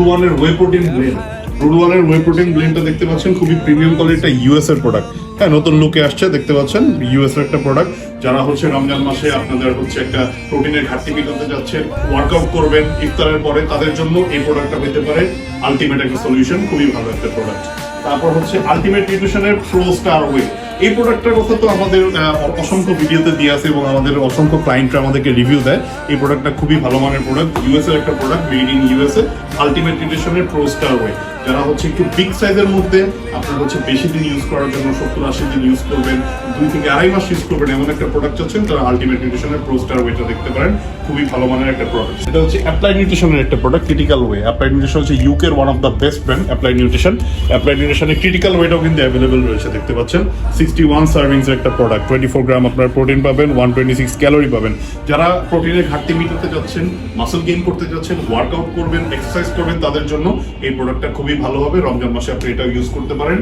রুডওয়ানের whey protein blend. রুডওয়ানের whey protein ব্লেন্ডটা দেখতে পাচ্ছেন, খুবই প্রিমিয়াম কোয়ালিটির ইউএস এর প্রোডাক্ট। হ্যাঁ, নতুন লুকে আসছে, দেখতে পাচ্ছেন ইউএস এর একটা প্রোডাক্ট। যারা হচ্ছে রমজান মাসে আপনাদের হচ্ছে একটা প্রোটিনের ঘাটতি মেটাতে যাচ্ছেন, ওয়ার্কআউট করবেন ইফতারের পরে, তাদের জন্য এই প্রোডাক্টটা পেতে পারে আলটিমেট একটা সলিউশন, খুবই ভালো একটা প্রোডাক্ট। তারপর হচ্ছে আলটিমেট নিউট্রিশনের প্রো স্টার ওয়ে। এই প্রোডাক্টটার কথা তো আমাদের অসংখ্য ভিডিওতে দিয়ে আছে এবং আমাদের অসংখ্য ক্লায়েন্টরা আমাদেরকে রিভিউ দেয়। এই প্রোডাক্টটা খুবই ভালো মানের প্রোডাক্ট, ইউএস এর একটা product, made in USA. Ultimate নিউট্রিশনের প্রো স্টার ওয়ে। যারা হচ্ছে একটু বিগ সাইজের মধ্যে আপনার হচ্ছে বেশি দিন ইউজ করার জন্য, 70-80 দিন ইউজ করবেন, 2 থেকে 2.5 মাস ইউজ করবেন, এমন একটা প্রোডাক্ট চাচ্ছেন, তারা আলটিমেট নিউট্রিশনের প্রো স্টার ওয়েটা দেখতে পারেন। খুবই ভালো মানের একটা প্রোডাক্ট। এটা হচ্ছে অ্যাপ্লাইড নিউট্রিশনের একটা product, critical whey. Applied nutrition হচ্ছে ইউকের one of the best brand, applied nutrition. Applied নিউট্রিশনের ক্রিটিক্যাল ওয়েটাও কিন্তু অ্যাভেলেবল রয়েছে, দেখতে পাচ্ছেন। 61 সার্ভিংস এর একটা প্রোডাক্ট, 24 গ্রাম আপনার প্রোটিন পাবেন, 126 ক্যালোরি পাবেন। যারা প্রোটিনের ঘাটতি মেটাতে যাচ্ছেন, মাসল গেইন করতে যাচ্ছেন, ওয়ার্কআউট করবেন, এক্সারসাইজ করবেন, তাদের জন্য এই প্রোডাক্টটা খুবই ভালো হবে। রমজান মাসে আপনি এটা ইউজ করতে পারেন।